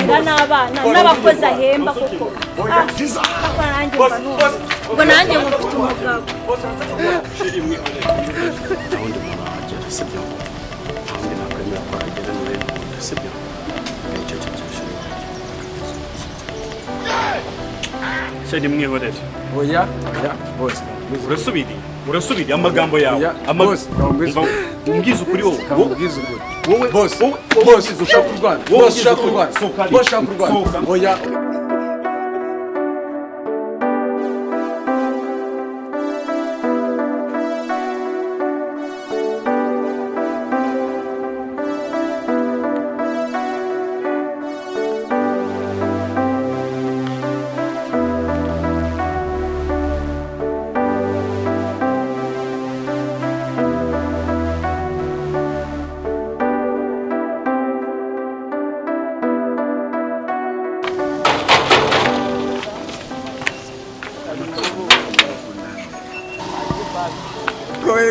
kurera n'abana n'abakozi ahemba koko ngo nanjye mufite umugabo Shadi mwihorere. Oya, boss. Urasubiri amagambo yawe. Umbwiza ukuri wowe. Wowe boss ushaka kurwana. Boss ushaka kurwana. Oya.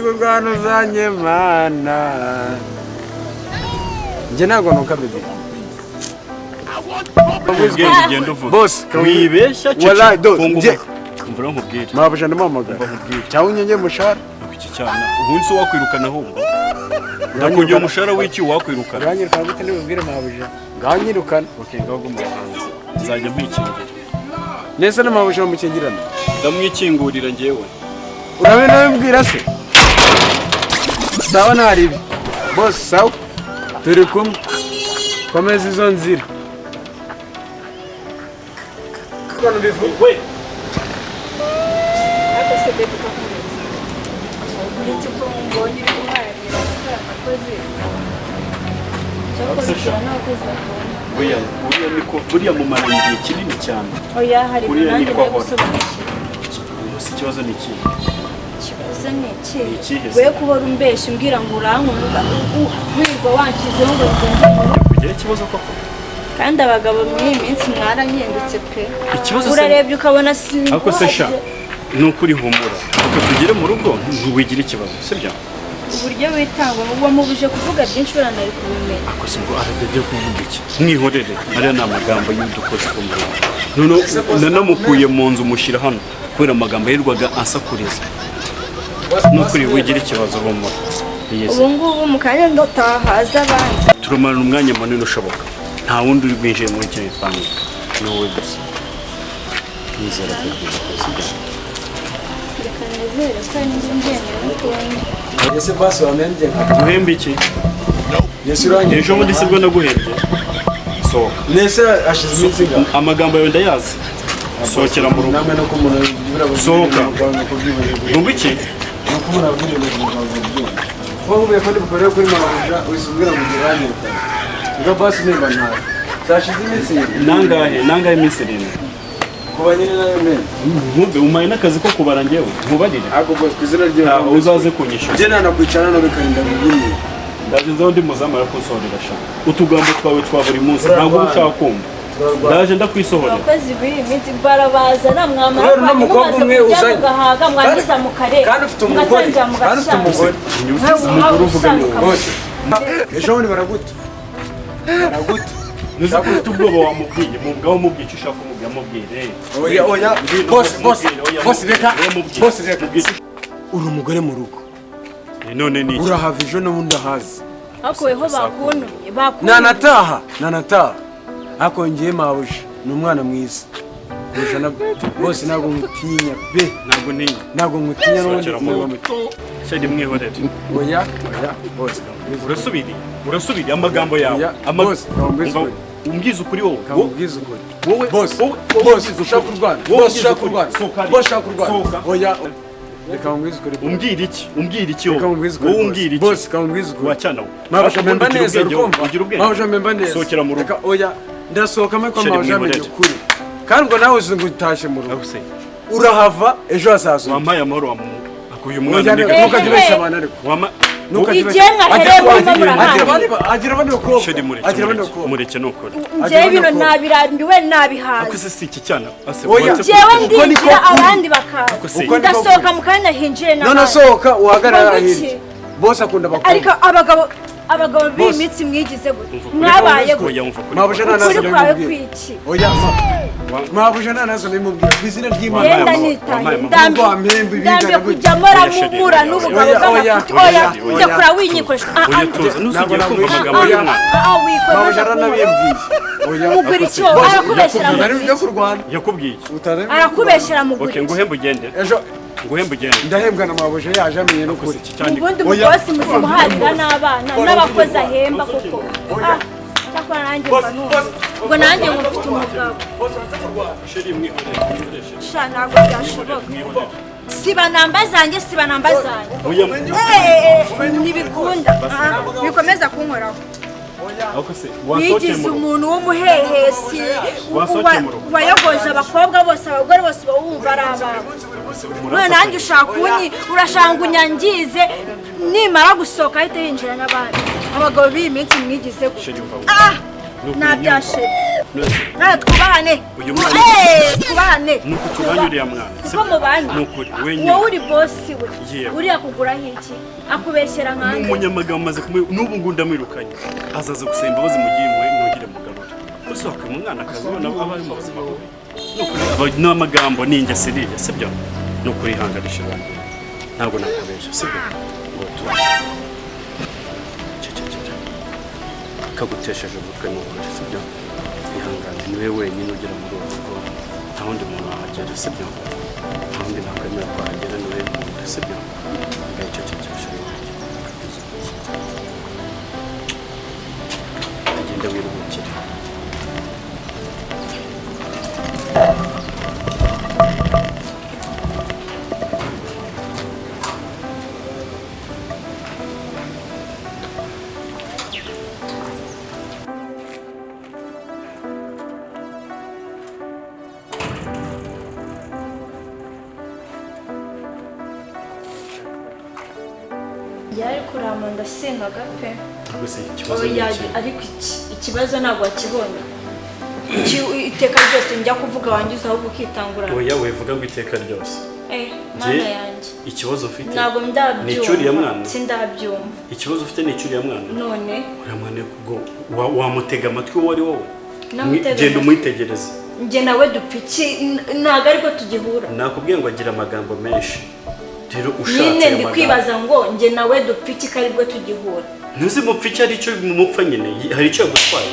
Kurwana uzanye mana nje ntago nuka bebe boss wibesha nje mvura nkubwire mabuja ndamamaga cyawe unyenye mushara iki cyana ubunsi wakwirukana ahubwo ndakugiye umushara w'iki wakwirukana uranyirukana gute nibubwire mabuja nganyirukana okay ngago muhanze nzajya mwikingira nese na mabuja mukingirana ndamwikingurira ngewe urabe nawe mbwira se sawa nari boss sawa turi kumwe komeza izo nzira kono bivuwe akose bebe kakomeza uretse ko mbonye kuharira abakozi buriya mumara igihe kinini cyane oya hari nanjye gusobanukirwa ikibazo ni iki we kuhora umbesha umbwira ngo urankunda wirirwa wanshyizeho ngo kugira ikibazo koko kandi abagabo muri iyi minsi mwaranyendutse pe ikibazo urarebye ukabona si ako se sha nukuri humura uko tugire mu rugo ntiwigira ikibazo sibyo uburyo witangwa n'ubwo mubuje kuvuga byinshi uranari kubimenya ako se ngo arajya kuvuga iki mwihorere ariya ni amagambo y'udukozi two mu rugo nanamukuye mu nzu mushyira hano kubera amagambo yirirwaga ansakuriza nukuri wigira ikibazo humura ubu ngubu mu kanya ndotahaza abandi turamarana umwanya munini ushoboka nta wundi uri bwinjiye muri icyo gipangu ni wowe gusa nizera ko sibyo reka nezere kandi njyenyine n'ukundi ese basi wamenye guhemba iki Yesu urangije ejo bundi sibwo naguhembye so nese ashize iminsi amagambo yawe ndayazi sohokera mu rugo namwe no kumuna sohoka numva iki kumuna buri mu rwanda wowe ubuye kandi bukorera kuri mabuja wisubira mu giranyo ngo basi nimba nta zashize iminsi nangahe iminsi irindwi kuba nyine nayo men nkube umaye n'akazi ko kubara njyewe nkubarire ako bwo kwizina ryo uzaze kunyishyura je nana kwicara no bikarinda bugini ndaje ndi muzamara kunsohorera sha utugambo twawe twa buri munsi ntabwo ushaka kumva ndaje ndakwisohorera abakozi biri miti barabaza namwamara no mukobwa umwe uzanye gahaga mwangiza mu karere kandi ufite umugore uvuga ni bose ejo bundi baraguta ufite ubwoba wamubwiye mubwaho mubwiye icyo ushaka kumubwira mubwire oya boss reka uri umugore mu rugo none ni urahava ejo n'ubundi ahazi hakuweho bakuntumye nanataha hakongeye mabuja ni umwana mwiza kurusha bose ntabwo ngutinya pe ntabwo ngutinya n'ubundi shadi mwihorere oya boss urasubiri amagambo yawe umbwiza ukuri wowe boss ushaka kurwana oya reka umbwiza ukuri umbwira iki wowe umbwira iki boss umbwiza ukuri wacana mabuja memba neza mabuja memba neza sohokera mu rugo oya ndasohoka muri kwa mabuja amenye ukuri kandi ubwo nawe uzi ngo utashye mu rugo urahava ejo hazaza wampaye amahoro akuye umwana ntukajye ubeshya abantu ariko agira abandi bakobwa mureke nukuri njyewe bino nabirambiwe nabihaze akose si iki cyana njyewe ndinjira abandi bakaza ndasohoka mu kanya hinjire none sohoka uhagarara hirya bose akunda bakobwa ariko abagabo abagabo b'imitsi mwigize gute mwabaye mabuja nanazo kwiki oya mabuja nanazo nimubwira kwizina ry'Imana yenda nitaye ndambe kujya mura n'ubugabo bw'amafuti oya njya kura winyikoresha tuza nusugiye kumva amagambo y'Imana mabuja ranabibwiye oya mugura iki wowe arakubeshyera byo kurwana yakubwiye arakubeshyera mugura okay nguhembe ugende ejo nguhembe ugende ndahembwa na mabuja yaje amenye no kuri ubundi umukozi muzimuharira n'abana n'abakozi ahemba koko cyakora nanjye mba numva ngo nanjye mufite umugabo sha ntabwo byashoboka siba namba zanjye ntibikunda bikomeza kunkoraho wigize umuntu w'umuhehesi wayogoje abakobwa bose abagore bose bawumva ari abawe none nanjye ushaka urashanga unyangize nimara gusohoka ahita yinjira n'abandi abagabo b'iyi minsi mwigize nabyashe twubahane twubahane nuko tubanye uriya mwana ko mubanye wowe uri bosi we uriya kuguraho iki akubeshyera nkanjye n'umunyamagambo maze n'ubu ngubu ndamwirukanye azaza gusaba imbabazi mu gihe impuhwe ntugire mugarura usohoka mu mwana akazi ubona abaye mu buzima bwe n'amagambo ni ingeserire sibyo ni ukurihanganisha abantu ntabwo nakubesha sibyo ngo tuze kagutesheje umutwe n'ukuri sibyo ihangane niwe wenyine ugera muri ubu rugo nta wundi muntu wahagera sibyo nta wundi nakwemera kuhagera niwe muntu sibyo ngicyo cyicashe agenda wiruhukire yari kurama ndasengaga pe ariko ikibazo ntabwo wakibonye iteka ryose njya kuvuga wangiza ahubwo ukitangura oya wevuga ngo iteka ryose mana yanjye ikibazo ufite ntabwo ndabyumva ni icyuriya mwana sindabyumva ikibazo ufite ni icyuriya mwana none uriya mwana ubwo wamutega amatwi uwo ari wowe genda umwitegereze njye nawe dupfa iki ntabwo ariko tugihura nakubwiye ngo agira amagambo menshi rero ushatse nyine ndi kwibaza ngo njye nawe dupfa iki ko aribwo tugihura ntuzi mupfa iki aricyo mumupfa nyine hari icyo yagutwaye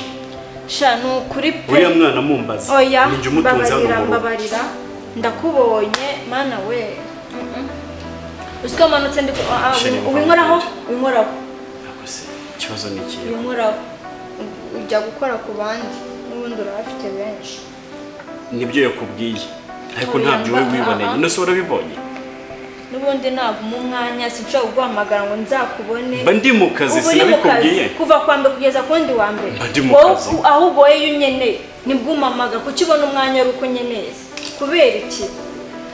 sha ni ukuri pe uriya mwana mumbaza oya ninjye umutunze hano mu rugo mbabarira ndakubonye mana we usiko manutse ndi ubinkoraho ikibazo ni iki ubinkoraho ujya gukora ku bandi n'ubundi urabafite benshi nibyo yakubwiye ariko ntabyo wowe wiboneye nose urabibonye n'ubundi ntabwo mu mwanya sinshobora kuguhamagara ngo nzakubone mba ndi mu kazi sinabikubwiye kuva kwa mbere kugeza ku wundi wa mbere mba ndi mu kazi ahubwo wowe iyo unyeneye nibwo umamaga kuko ubona umwanya ari uko unyeneye kubera iki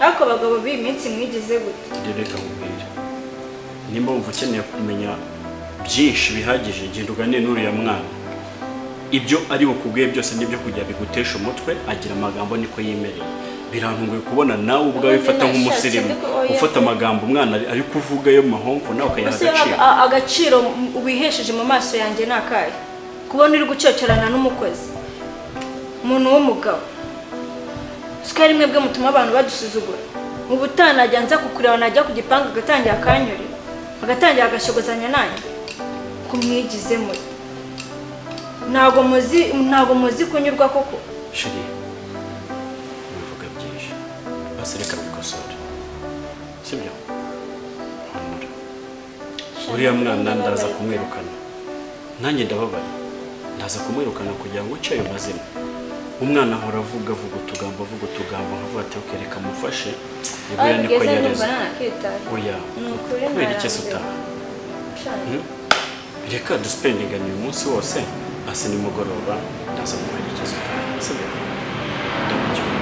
ariko abagabo b'iyi minsi mwigize gute reka nkubwire nimba wumva ukeneye kumenya byinshi bihagije genda uganire n'uriya mwana ibyo ari bukubwiye byose nibyo kujya bigutesha umutwe agira amagambo niko yimereye birantunguye kubona nawe ubwawe ufata nk'umusirimu ufata amagambo umwana ari kuvuga yo mahomvu nawe ukayaha agaciro wihesheje mu maso yanjye ni akahe kubona uri gucocorana n'umukozi umuntu w'umugabo siko ari mwebwe mutuma abantu badusuzugura mu butaha najya nza kukureba najya ku gipangu agatangira akanyure agatangira agashogozanya nanjye kumwigizemo ntabwo muzi kunyurwa koko shiri bivuga byinshi basi reka bikosore sibyo humura uriya mwana ndaza kumwirukana nanjye ndababaye ndaza kumwirukana kugira ngo nce ayo mazina umwana ahora avuga utugambo nkavuga ati ukereka mufashe ibura niko yareze oya kubera iki se utaha reka duspendingane uyu munsi wose hasi nimugoroba ndaza kumuherekeza utaha sibyo ndamucyura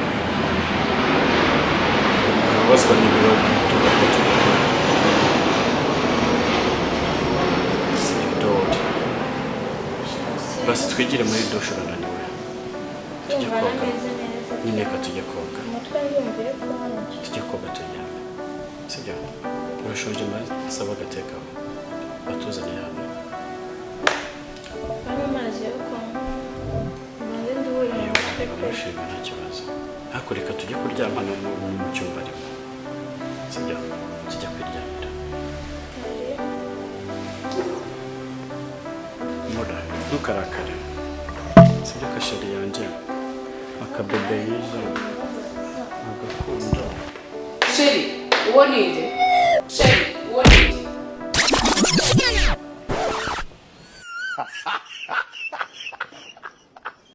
ubazwa n'ibiro tugomba tugakora sibyo dore basi twigire muri dushe urananiwe tujye koga nyine reka tujye koga tujye koga tujyane sibyo urashonje maze saba agatekaho batuzaniye hano shima nta kibazo ariko reka tujye kuryama no mu cyumba arimo sibyo tujya kwiryamira mura ntukarakare sibyo kashari yanjye akabebe yiza agakunda sheri uwo ninde